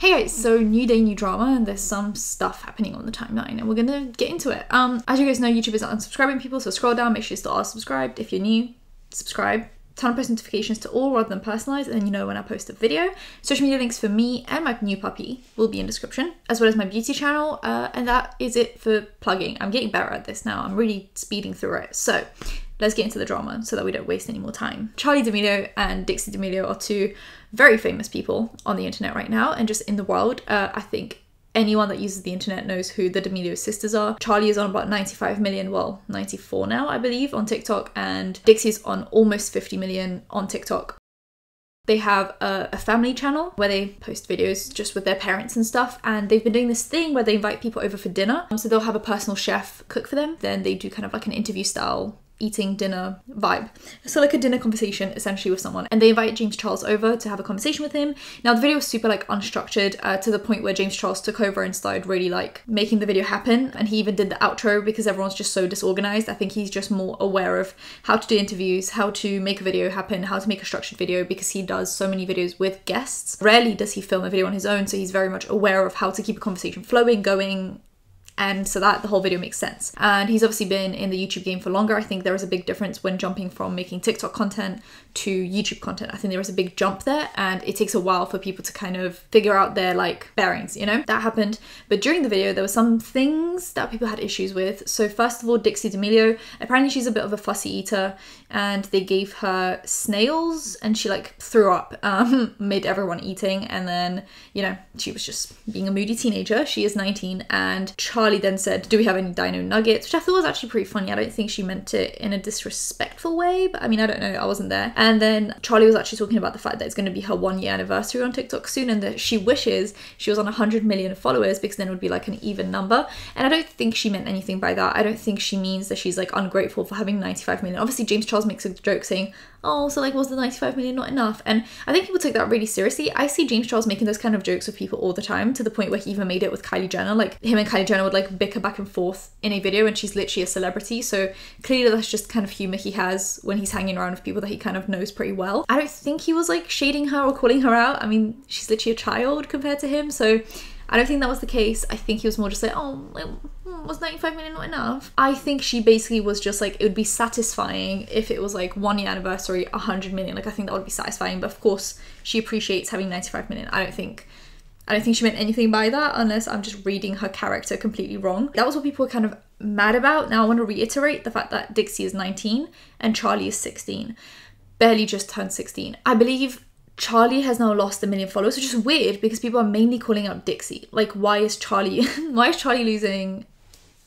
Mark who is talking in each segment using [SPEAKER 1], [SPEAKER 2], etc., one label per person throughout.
[SPEAKER 1] Hey guys, so new day, new drama, and there's some stuff happening on the timeline and we're gonna get into it. As you guys know, YouTube is unsubscribing people, so scroll down, make sure you still are subscribed. If you're new, subscribe. Turn on post notifications to all rather than personalized, and then you know when I post a video. Social media links for me and my new puppy will be in description, as well as my beauty channel, and that is it for plugging. I'm getting better at this now. I'm really speeding through it. So let's get into the drama so that we don't waste any more time. Charli D'Amelio and Dixie D'Amelio are two very famous people on the internet right now and just in the world. I think anyone that uses the internet knows who the D'Amelio sisters are. Charli is on about 95 million, well, 94 now, I believe, on TikTok, and Dixie is on almost 50 million on TikTok. They have a family channel where they post videos just with their parents and stuff, and they've been doing this thing where they invite people over for dinner. So they'll have a personal chef cook for them, then they do kind of like an interview style eating dinner vibe. So like a dinner conversation essentially with someone, and they invite James Charles over to have a conversation with him. Now the video was super like unstructured to the point where James Charles took over and started really like making the video happen, and he even did the outro because everyone's just so disorganized. I think he's just more aware of how to do interviews, how to make a video happen, how to make a structured video, because he does so many videos with guests. Rarely does he film a video on his own, so he's very much aware of how to keep a conversation flowing, going, and so that the whole video makes sense. And he's obviously been in the YouTube game for longer. I think there is a big difference when jumping from making TikTok content to YouTube content. I think there is a big jump there, and it takes a while for people to kind of figure out their like bearings, you know? That happened. But during the video, there were some things that people had issues with. So first of all, Dixie D'Amelio, apparently she's a bit of a fussy eater, and they gave her snails and she like threw up mid everyone eating. And then, you know, she was just being a moody teenager. She is 19, and Charli then said, do we have any dino nuggets? Which I thought was actually pretty funny. I don't think she meant it in a disrespectful way, but I mean, I don't know, I wasn't there. And then Charli was actually talking about the fact that it's going to be her 1 year anniversary on TikTok soon, and that she wishes she was on 100 million followers because then it would be like an even number. And I don't think she meant anything by that. I don't think she means that she's like ungrateful for having 95 million. Obviously James Charles makes a joke saying, oh, so like was the 95 million not enough? And I think people take that really seriously. I see James Charles making those kind of jokes with people all the time, to the point where he even made it with Kylie Jenner. Like him and Kylie Jenner would like bicker back and forth in a video, and she's literally a celebrity. So clearly that's just kind of humor he has when he's hanging around with people that he kind of knows pretty well. I don't think he was like shading her or calling her out. I mean, she's literally a child compared to him. So I don't think that was the case. I think he was more just like, oh, like, was 95 million not enough? I think she basically was just like, it would be satisfying if it was like 1 year anniversary, 100 million. Like I think that would be satisfying, but of course she appreciates having 95 million. I don't think she meant anything by that, unless I'm just reading her character completely wrong. That was what people were kind of mad about. Now I want to reiterate the fact that Dixie is 19 and Charli is 16. Barely just turned 16. I believe Charli has now lost 1 million followers, which is weird because people are mainly calling out Dixie. Like, why is Charli losing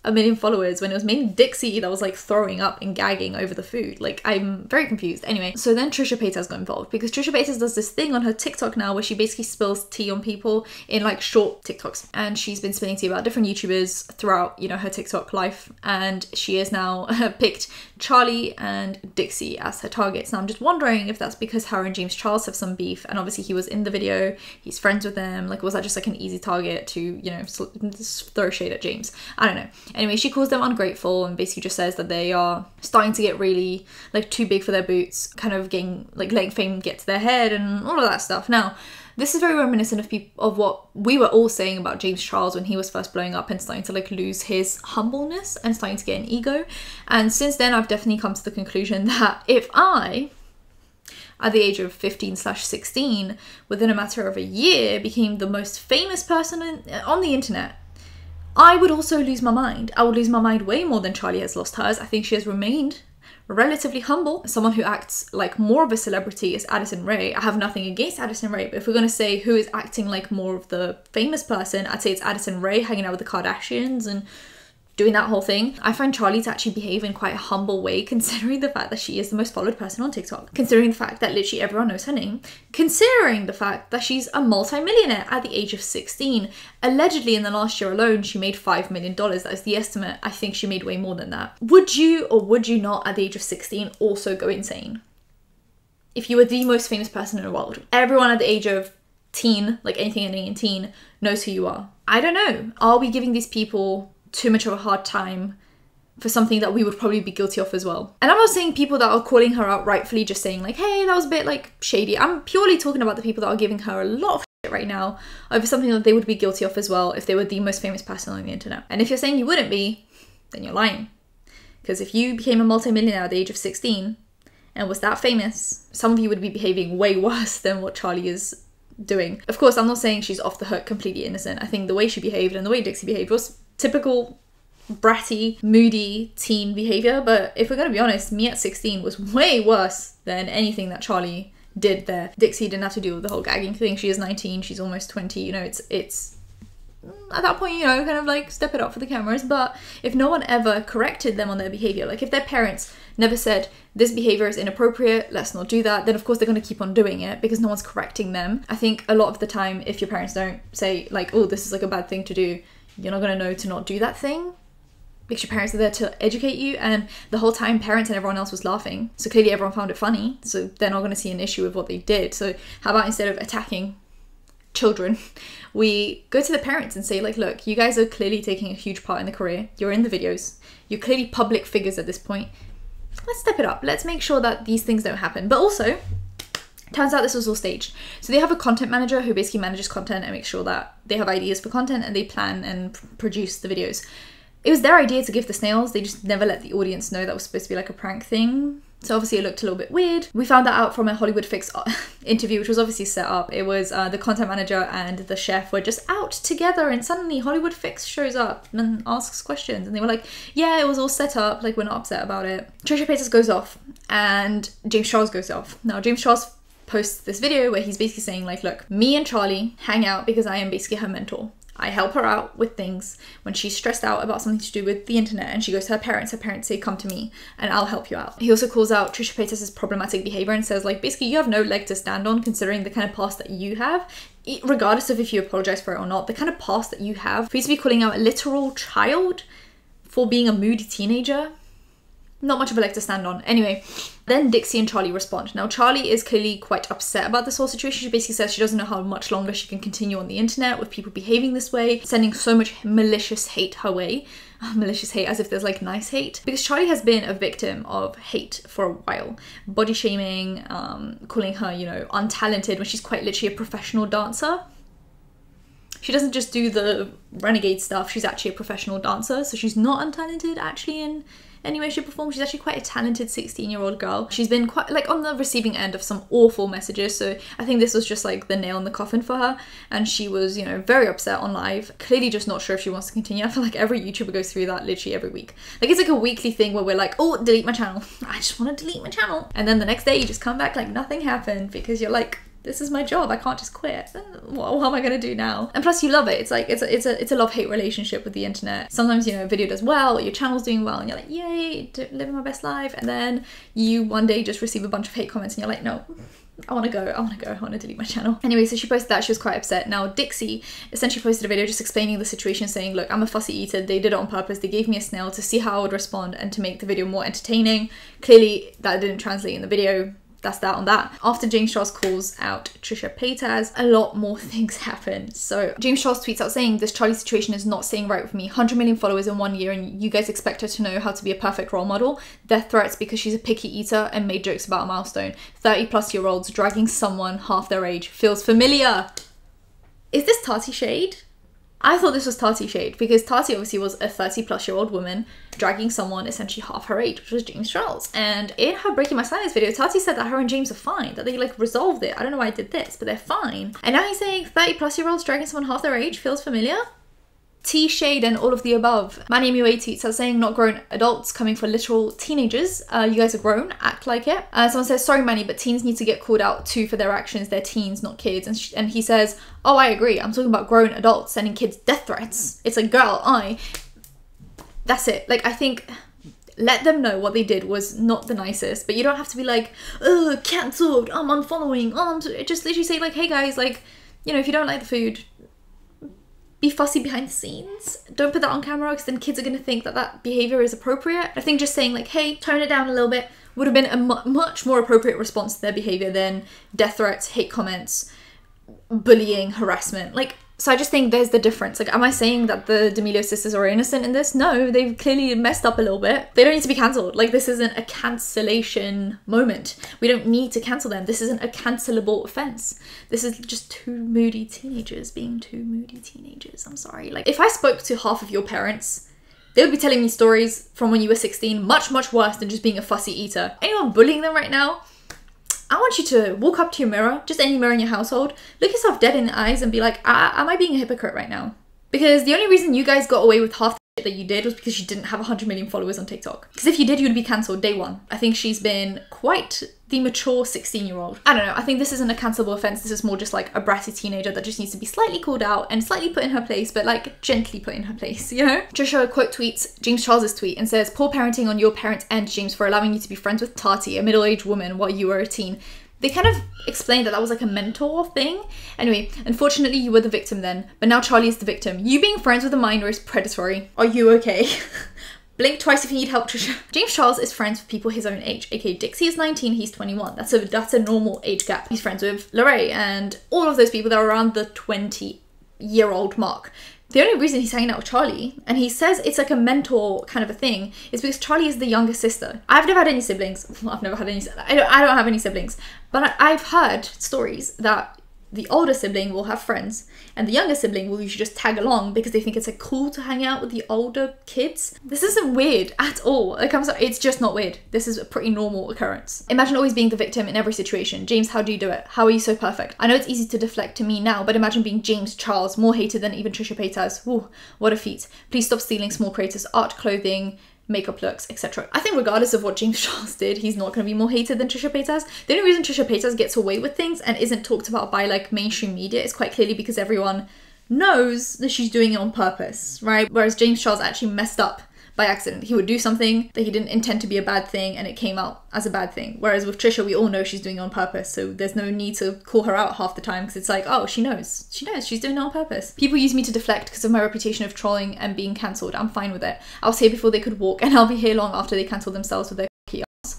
[SPEAKER 1] 1 million followers when it was mainly Dixie that was like throwing up and gagging over the food? Like, I'm very confused. Anyway, so then Trisha Paytas got involved because Trisha Paytas does this thing on her TikTok now where she basically spills tea on people in like short TikToks, and she's been spilling tea about different YouTubers throughout, you know, her TikTok life, and she has now picked Charli and Dixie as her targets. Now I'm just wondering if that's because her and James Charles have some beef, and obviously he was in the video, he's friends with them. Like, was that just like an easy target to, you know, throw shade at James? I don't know. Anyway, she calls them ungrateful and basically just says that they are starting to get really like too big for their boots, kind of getting like letting fame get to their head and all of that stuff. Now, this is very reminiscent of what we were all saying about James Charles when he was first blowing up and starting to like lose his humbleness and starting to get an ego. And since then, I've definitely come to the conclusion that if I, at the age of 15/16, within a matter of a year, became the most famous person on the internet, I would also lose my mind. I would lose my mind way more than Charli has lost hers. I think she has remained relatively humble. Someone who acts like more of a celebrity is Addison Rae. I have nothing against Addison Rae, but if we're going to say who is acting like more of the famous person, I'd say it's Addison Rae, hanging out with the Kardashians and doing that whole thing. I find Charli to actually behave in quite a humble way, considering the fact that she is the most followed person on TikTok, considering the fact that literally everyone knows her name, considering the fact that she's a multi-millionaire at the age of 16. Allegedly in the last year alone, she made $5 million. That is the estimate. I think she made way more than that. Would you or would you not at the age of 16 also go insane? If you were the most famous person in the world, everyone at the age of teen, like anything ending in teen, knows who you are. I don't know. Are we giving these people too much of a hard time for something that we would probably be guilty of as well? And I'm not saying people that are calling her out rightfully, just saying like, hey, that was a bit like shady. I'm purely talking about the people that are giving her a lot of right now over something that they would be guilty of as well if they were the most famous person on the internet. And if you're saying you wouldn't be, then you're lying. Because if you became a multimillionaire at the age of 16 and was that famous, some of you would be behaving way worse than what Charli is doing. Of course, I'm not saying she's off the hook, completely innocent. I think the way she behaved and the way Dixie behaved was typical bratty, moody teen behavior. But if we're gonna be honest, me at 16 was way worse than anything that Charli did there. Dixie didn't have to deal with the whole gagging thing. She is 19, she's almost 20, you know, it's at that point, you know, kind of like step it up for the cameras. But if no one ever corrected them on their behavior, like if their parents never said this behavior is inappropriate, let's not do that, then of course they're going to keep on doing it because no one's correcting them. I think a lot of the time, if your parents don't say like, oh, this is like a bad thing to do, you're not going to know to not do that thing, because your parents are there to educate you. And the whole time parents and everyone else was laughing, so clearly everyone found it funny, so they're not going to see an issue with what they did. So how about instead of attacking children, we go to the parents and say like, look, you guys are clearly taking a huge part in the career, you're in the videos, you're clearly public figures at this point, let's step it up, let's make sure that these things don't happen. But also, turns out this was all staged. So they have a content manager who basically manages content and makes sure that they have ideas for content and they plan and produce the videos. It was their idea to give the snails, they just never let the audience know that was supposed to be like a prank thing. So obviously it looked a little bit weird. We found that out from a Hollywood Fix interview, which was obviously set up. It was the content manager and the chef were just out together, and suddenly Hollywood Fix shows up and asks questions. And they were like, yeah, it was all set up, like we're not upset about it. Trisha Paytas goes off and James Charles goes off. Now James Charles posts this video where he's basically saying like, look, me and Charli hang out because I am basically her mentor. I help her out with things when she's stressed out about something to do with the internet and she goes to her parents say, come to me and I'll help you out. He also calls out Trisha Paytas' problematic behavior and says like, basically you have no leg to stand on considering the kind of past that you have, regardless of if you apologize for it or not, the kind of past that you have. For you to be calling out a literal child for being a moody teenager, not much of a leg to stand on. Anyway, then Dixie and Charli respond. Now Charli is clearly quite upset about this whole situation. She basically says she doesn't know how much longer she can continue on the internet with people behaving this way, sending so much malicious hate her way. Malicious hate, as if there's like nice hate. Because Charli has been a victim of hate for a while. Body shaming, calling her, you know, untalented when she's quite literally a professional dancer. She doesn't just do the renegade stuff, she's actually a professional dancer, so she's not untalented actually in any way, shape or form. She's actually quite a talented 16-year-old girl. She's been quite like on the receiving end of some awful messages, so I think this was just like the nail in the coffin for her, and she was, you know, very upset on live, clearly just not sure if she wants to continue. I feel like every YouTuber goes through that literally every week. Like it's like a weekly thing where we're like, oh, delete my channel. I just want to delete my channel. And then the next day you just come back like nothing happened because you're like, this is my job, I can't just quit. What am I gonna do now? And plus you love it. It's like it's a love-hate relationship with the internet. Sometimes, you know, a video does well, or your channel's doing well, and you're like, yay, living my best life. And then you one day just receive a bunch of hate comments and you're like, no, I want to delete my channel. Anyway, so she posted that, she was quite upset. Now Dixie essentially posted a video just explaining the situation, saying, look, I'm a fussy eater, they did it on purpose, they gave me a snail to see how I would respond and to make the video more entertaining. Clearly that didn't translate in the video. That's that on that. After James Charles calls out Trisha Paytas, a lot more things happen. So James Charles tweets out saying, this Charli situation is not sitting right with me. 100 million followers in 1 year and you guys expect her to know how to be a perfect role model? Death threats because she's a picky eater and made jokes about a milestone. 30+ year olds dragging someone half their age feels familiar. Is this Tati shade? I thought this was Tati shade because Tati obviously was a 30+-year-old woman dragging someone essentially half her age, which was James Charles. And in her Breaking My Silence video, Tati said that her and James are fine, that they like resolved it. I don't know why I did this, but they're fine. And now he's saying 30+-year-olds dragging someone half their age feels familiar? T shade and all of the above. Manny MUA tweets out saying, not grown adults coming for literal teenagers. You guys are grown, act like it. Someone says, sorry Manny, but teens need to get called out too for their actions. They're teens, not kids. And he says, oh, I agree. I'm talking about grown adults sending kids death threats. It's like, girl, that's it. Like, I think let them know what they did was not the nicest, but you don't have to be like, oh, cancelled, I'm unfollowing. Just literally say like, hey guys, like, you know, if you don't like the food, be fussy behind the scenes. Don't put that on camera because then kids are going to think that that behavior is appropriate. I think just saying like, hey, tone it down a little bit would have been a much more appropriate response to their behavior than death threats, hate comments, bullying, harassment. Like, So I just think there's the difference. Like, am I saying that the D'Amelio sisters are innocent in this? No, they've clearly messed up a little bit. They don't need to be cancelled. Like, this isn't a cancellation moment. We don't need to cancel them. This isn't a cancelable offense. This is just two moody teenagers being two moody teenagers. I'm sorry. Like, if I spoke to half of your parents, they would be telling me stories from when you were 16, much, much worse than just being a fussy eater. Anyone bullying them right now? I want you to walk up to your mirror, just any mirror in your household, look yourself dead in the eyes and be like, am I being a hypocrite right now? Because the only reason you guys got away with half the shit that you did was because you didn't have 100 million followers on TikTok. Because if you did, you'd be cancelled day one. I think she's been quite the mature 16-year-old. I don't know, I think this isn't a cancelable offense. This is more just like a bratty teenager that just needs to be slightly called out and slightly put in her place, but like gently put in her place, you know? Trisha quote tweets James Charles's tweet and says, "Poor parenting on your parents' end, James, for allowing you to be friends with Tati, a middle-aged woman, while you were a teen." They kind of explained that that was like a mentor thing. Anyway, unfortunately you were the victim then, but now Charli is the victim. You being friends with a minor is predatory. Are you okay? Blink twice if you need help, Trisha. James Charles is friends with people his own age. aka Dixie is 19, he's 21. That's a normal age gap. He's friends with Lorraine and all of those people that are around the 20-year-old mark. The only reason he's hanging out with Charli, and he says it's like a mentor kind of a thing, is because Charli is the younger sister. I've never had any siblings. Well, I've never had any. I don't have any siblings, but I've heard stories that the older sibling will have friends and the younger sibling will usually just tag along because they think it's like cool to hang out with the older kids. This isn't weird at all. Like, I'm sorry, it's just not weird. This is a pretty normal occurrence. Imagine always being the victim in every situation. James, how do you do it? How are you so perfect? I know it's easy to deflect to me now, but imagine being James Charles, more hated than even Trisha Paytas. Ooh, what a feat. Please stop stealing small creators' art, clothing, makeup looks, etc. I think regardless of what James Charles did, he's not going to be more hated than Trisha Paytas. The only reason Trisha Paytas gets away with things and isn't talked about by like mainstream media is quite clearly because everyone knows that she's doing it on purpose, right? Whereas James Charles actually messed up by accident. He would do something that he didn't intend to be a bad thing and it came out as a bad thing. Whereas with Trisha, we all know she's doing it on purpose, so there's no need to call her out half the time because it's like, oh, she knows she's doing it on purpose. People use me to deflect because of my reputation of trolling and being cancelled. I'm fine with it. I was here before they could walk and I'll be here long after they cancel themselves with their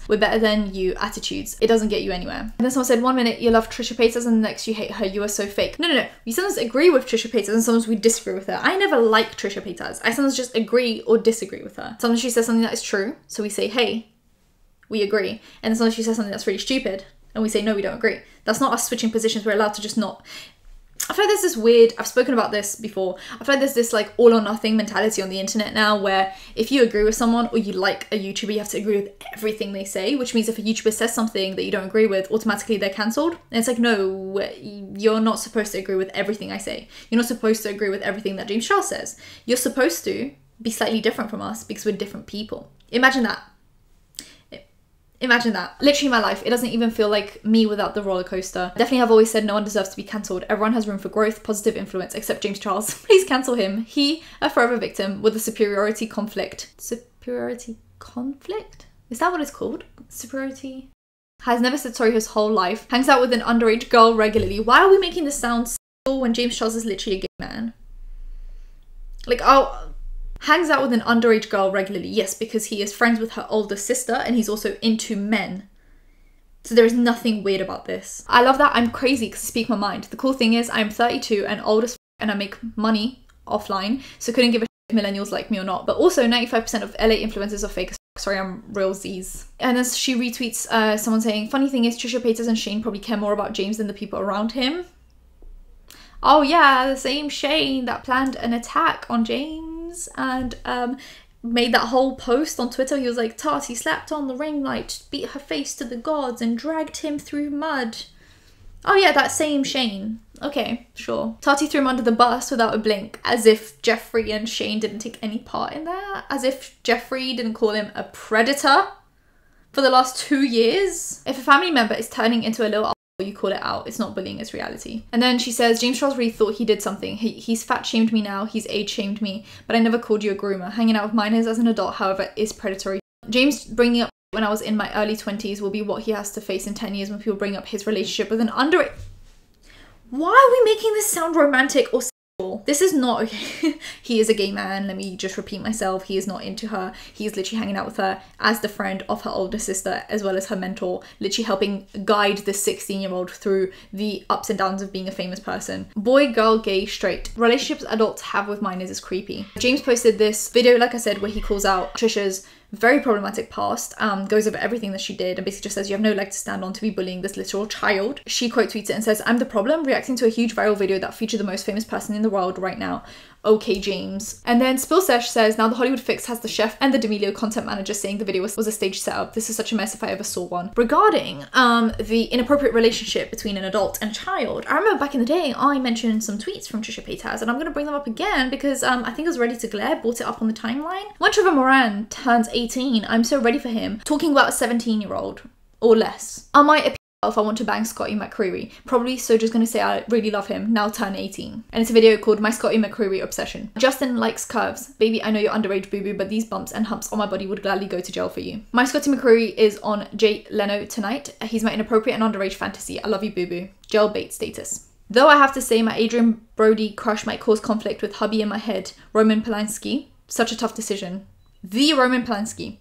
[SPEAKER 1] "we're better than you" attitudes. It doesn't get you anywhere. And then someone said, 1 minute you love Trisha Paytas and the next you hate her. You are so fake. No. We sometimes agree with Trisha Paytas and sometimes we disagree with her. I never like Trisha Paytas. I sometimes just agree or disagree with her. Sometimes she says something that is true, so we say, hey, we agree. And then sometimes she says something that's really stupid and we say, no, we don't agree. That's not us switching positions. We're allowed to just not. I feel like there's this weird, I've spoken about this before, I feel like there's this like all or nothing mentality on the internet now where if you agree with someone or you like a YouTuber, you have to agree with everything they say, which means if a YouTuber says something that you don't agree with, automatically they're cancelled. And it's like, no, you're not supposed to agree with everything I say. You're not supposed to agree with everything that James Charles says. You're supposed to be slightly different from us because we're different people. Imagine that. Imagine that. Literally my life. It doesn't even feel like me without the roller coaster. Definitely have always said no one deserves to be cancelled. Everyone has room for growth, positive influence, except James Charles. Please cancel him. He, a forever victim with a superiority conflict. Superiority conflict? Is that what it's called? Superiority? Has never said sorry his whole life. Hangs out with an underage girl regularly. Why are we making this sound so when James Charles is literally a gay man? Like, oh... Hangs out with an underage girl regularly. Yes, because he is friends with her older sister and he's also into men. So there is nothing weird about this. I love that. I'm crazy because I speak my mind. The cool thing is I'm 32 and old as f and I make money offline. So couldn't give a shit if millennials like me or not. But also 95% of LA influencers are fake as f. Sorry, I'm real Z's. And as she retweets someone saying, funny thing is Trisha Paytas and Shane probably care more about James than the people around him. Oh yeah, the same Shane that planned an attack on James. And made that whole post on Twitter. He was like, Tati slapped on the ring light, beat her face to the gods and dragged him through mud. Oh yeah, that same Shane. Okay, sure. Tati threw him under the bus without a blink, as if Jeffrey and Shane didn't take any part in that. As if Jeffrey didn't call him a predator for the last 2 years. If a family member is turning into a little you call it out. It's not bullying, it's reality. And then she says, James Charles really thought he did something. He's fat shamed me now, he's age shamed me, but I never called you a groomer. Hanging out with minors as an adult, however, is predatory. James bringing up when I was in my early 20s will be what he has to face in 10 years when people bring up his relationship with an underage. Why are we making this sound romantic or This is not okay. He is a gay man, let me just repeat myself. He is not into her. He is literally hanging out with her as the friend of her older sister, as well as her mentor, literally helping guide the 16-year-old through the ups and downs of being a famous person. Boy, girl, gay, straight. Relationships adults have with minors is creepy. James posted this video, like I said, where he calls out Trisha's very problematic past, goes over everything that she did and basically just says you have no leg to stand on to be bullying this literal child. She quote tweets it and says, "I'm the problem, reacting to a huge viral video that featured the most famous person in the world right now. Okay, James." And then Spillsesh says, "Now the Hollywood Fix has the chef and the D'Amelio content manager saying the video was a stage setup. This is such a mess if I ever saw one." Regarding the inappropriate relationship between an adult and a child, I remember back in the day I mentioned some tweets from Trisha Paytas, and I'm going to bring them up again because I think I was ready to glare, brought it up on the timeline. When Trevor Moran turns 18, I'm so ready for him. Talking about a 17-year-old or less. I might appear if I want to bang Scotty McCreery. Probably so just gonna say I really love him, now turn 18. And it's a video called My Scotty McCreery Obsession. Justin likes curves. Baby, I know you're underage boo-boo, but these bumps and humps on my body would gladly go to jail for you. My Scotty McCreery is on Jay Leno tonight. He's my inappropriate and underage fantasy. I love you, boo-boo. Jail bait status. Though I have to say my Adrian Brody crush might cause conflict with hubby in my head, Roman Polanski. Such a tough decision. The Roman Polanski.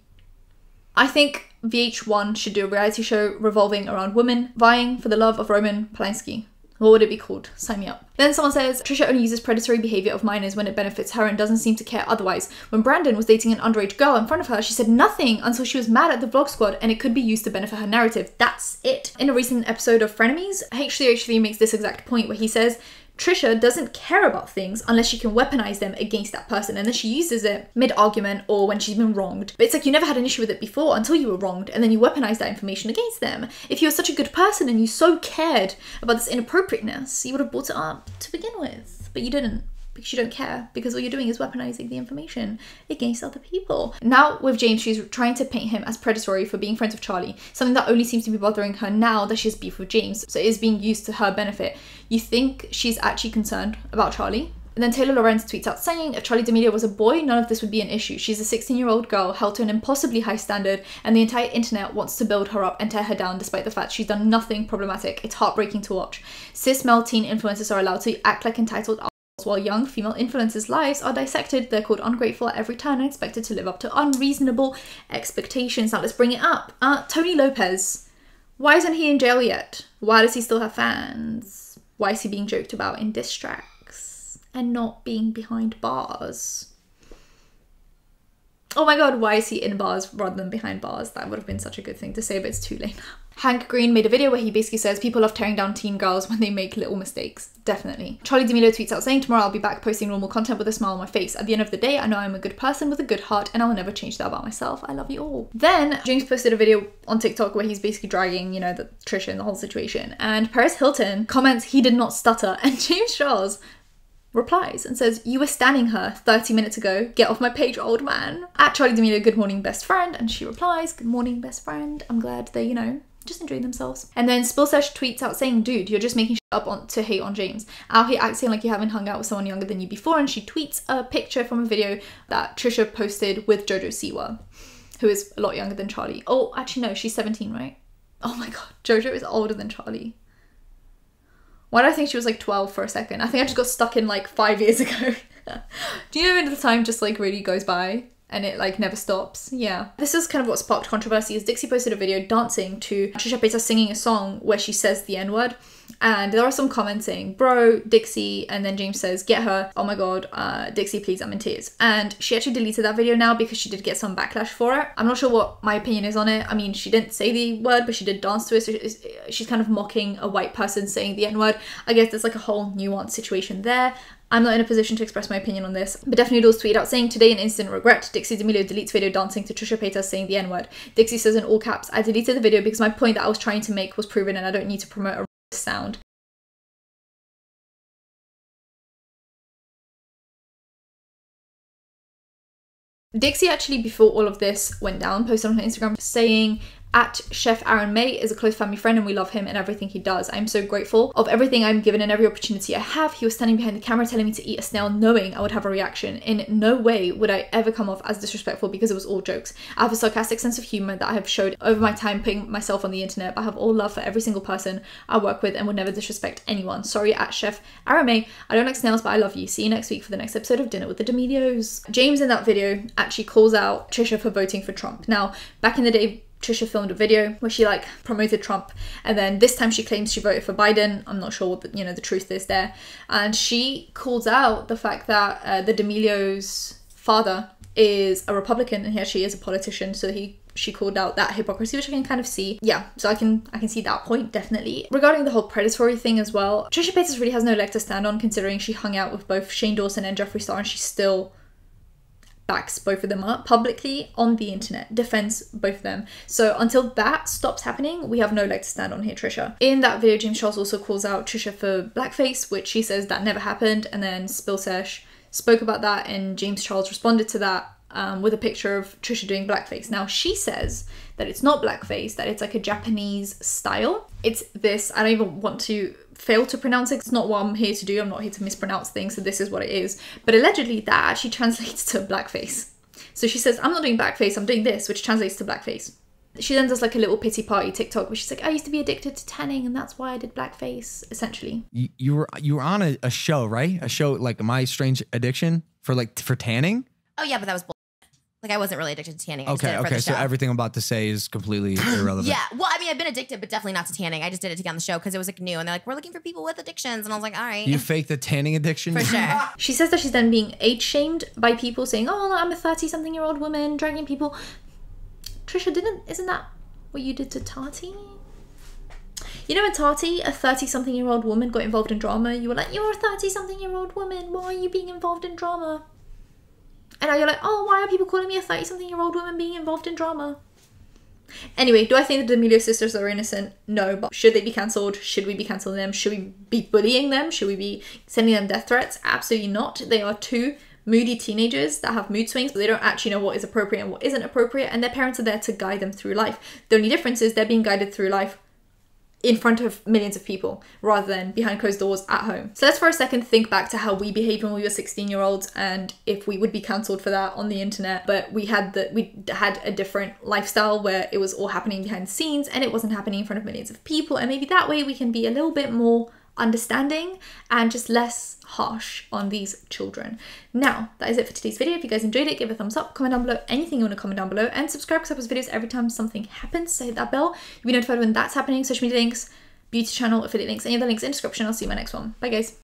[SPEAKER 1] I think VH1 should do a reality show revolving around women vying for the love of Roman Polanski. What would it be called? Sign me up. Then someone says, Trisha only uses predatory behaviour of minors when it benefits her and doesn't seem to care otherwise. When Brandon was dating an underage girl in front of her, she said nothing until she was mad at the vlog squad and it could be used to benefit her narrative. That's it. In a recent episode of Frenemies, H3H3 makes this exact point where he says, Trisha doesn't care about things unless she can weaponize them against that person, and then she uses it mid-argument or when she's been wronged. But it's like you never had an issue with it before until you were wronged, and then you weaponize that information against them. If you were such a good person and you so cared about this inappropriateness, you would have brought it up to begin with. But you didn't, because you don't care, because all you're doing is weaponizing the information against other people. Now with James, she's trying to paint him as predatory for being friends with Charli, something that only seems to be bothering her now that she has beef with James, so it is being used to her benefit. You think she's actually concerned about Charli? And then Taylor Lorenz tweets out saying, if Charli D'Amelio was a boy, none of this would be an issue. She's a 16-year-old girl held to an impossibly high standard, and the entire internet wants to build her up and tear her down despite the fact she's done nothing problematic. It's heartbreaking to watch. Cis male teen influencers are allowed to act like entitled while young female influencers' lives are dissected. They're called ungrateful at every turn and expected to live up to unreasonable expectations. Now let's bring it up. Tony Lopez. Why isn't he in jail yet? Why does he still have fans? Why is he being joked about in diss tracks and not being behind bars? Oh my god, why is he in bars rather than behind bars? That would have been such a good thing to say, but it's too late now. Hank Green made a video where he basically says people love tearing down teen girls when they make little mistakes. Definitely. Charli D'Amelio tweets out saying, tomorrow I'll be back posting normal content with a smile on my face. At the end of the day, I know I'm a good person with a good heart and I will never change that about myself. I love you all. Then James posted a video on TikTok where he's basically dragging, you know, the Trisha and the whole situation. And Paris Hilton comments he did not stutter, and James Charles replies and says, you were standing her 30 minutes ago. Get off my page, old man. At Charli D'Amelio, good morning, best friend. And she replies, good morning, best friend. I'm glad they, you know, just enjoying themselves. And then Spillsesh tweets out saying, dude, you're just making shit up to hate on James. Out here acting like you haven't hung out with someone younger than you before. And she tweets a picture from a video that Trisha posted with Jojo Siwa, who is a lot younger than Charli. Oh, actually no, she's 17, right? Oh my god, Jojo is older than Charli. Why did I think she was like 12 for a second? I think I just got stuck in like 5 years ago. Do you know when the time just like really goes by and it like never stops? Yeah. This is kind of what sparked controversy. Is Dixie posted a video dancing to Trisha Paytas singing a song where she says the N-word. And there are some comments saying, bro, Dixie, and then James says, get her, oh my god, Dixie, please, I'm in tears. And she actually deleted that video now because she did get some backlash for it. I'm not sure what my opinion is on it. I mean, she didn't say the word, but she did dance to it, so she's kind of mocking a white person saying the N-word. I guess there's like a whole nuanced situation there. I'm not in a position to express my opinion on this, but Definitely Doodles tweeted out saying, today an instant regret. Dixie D'Amelio deletes video dancing to Trisha Paytas saying the N-word. Dixie says in all caps, I deleted the video because my point that I was trying to make was proven and I don't need to promote a sound. Dixie actually, before all of this went down, posted on her Instagram saying, At Chef Aaron May is a close family friend and we love him and everything he does. I'm so grateful of everything I'm given and every opportunity I have. He was standing behind the camera telling me to eat a snail knowing I would have a reaction. In no way would I ever come off as disrespectful because it was all jokes. I have a sarcastic sense of humor that I have showed over my time putting myself on the internet, but I have all love for every single person I work with and would never disrespect anyone. Sorry, at Chef Aaron May. I don't like snails, but I love you. See you next week for the next episode of Dinner with the D'Amelios. James in that video actually calls out Trisha for voting for Trump. Now, back in the day, Trisha filmed a video where she like promoted Trump, and then this time she claims she voted for Biden. I'm not sure what the truth is there, and she calls out the fact that the D'Amelios' father is a Republican and he actually is a politician, so she called out that hypocrisy, which I can kind of see. Yeah, so I can see that point, definitely. Regarding the whole predatory thing as well, Trisha Paytas really has no leg to stand on, considering she hung out with both Shane Dawson and Jeffree Star and she still backs both of them up publicly on the internet, defends both of them. So until that stops happening, we have no leg to stand on here, Trisha. In that video, James Charles also calls out Trisha for blackface, which she says that never happened, and then Spillsesh spoke about that and James Charles responded to that with a picture of Trisha doing blackface. Now she says that it's not blackface, that it's like a Japanese style. It's this, I don't even want to fail to pronounce it. It's not what I'm here to do. I'm not here to mispronounce things, so this is what it is. But allegedly that actually translates to blackface. So she says, I'm not doing blackface, I'm doing this, which translates to blackface. She then does like a little pity party TikTok where she's like, I used to be addicted to tanning and that's why I did blackface, essentially.
[SPEAKER 2] You were on a show, right? A show like My Strange Addiction for tanning?
[SPEAKER 3] Oh yeah, but that was bullshit. Like I wasn't really addicted to tanning. I
[SPEAKER 2] Okay, so everything I'm about to say is completely irrelevant.
[SPEAKER 3] Yeah, well, I mean, I've been addicted, but definitely not to tanning. I just did it to get on the show because it was like new, and they're like, we're looking for people with addictions, and I was like, all right.
[SPEAKER 2] You faked the tanning addiction?
[SPEAKER 3] For sure.
[SPEAKER 1] She says that she's then being age shamed by people saying, oh, I'm a 30-something-year-old woman dragging people. Trisha, isn't that what you did to Tati? You know, in Tati, a 30-something-year-old woman got involved in drama. You were like, you're a 30-something-year-old woman. Why are you being involved in drama? And now you're like, oh, why are people calling me a 30-something-year-old woman being involved in drama? Anyway, do I think the D'Amelio sisters are innocent? No, but should they be cancelled? Should we be cancelling them? Should we be bullying them? Should we be sending them death threats? Absolutely not. They are two moody teenagers that have mood swings, but they don't actually know what is appropriate and what isn't appropriate, and their parents are there to guide them through life. The only difference is they're being guided through life in front of millions of people rather than behind closed doors at home. So let's for a second think back to how we behaved when we were 16-year-olds and if we would be cancelled for that on the internet, but we had a different lifestyle where it was all happening behind the scenes and it wasn't happening in front of millions of people, and maybe that way we can be a little bit more understanding and just less harsh on these children. Now, that is it for today's video. If you guys enjoyed it, give it a thumbs up, comment down below anything you want to comment down below, and subscribe because I post videos every time something happens, so hit that bell. You'll be notified when that's happening. Social media links, beauty channel, affiliate links, any other links in the description. I'll see you in my next one. Bye guys.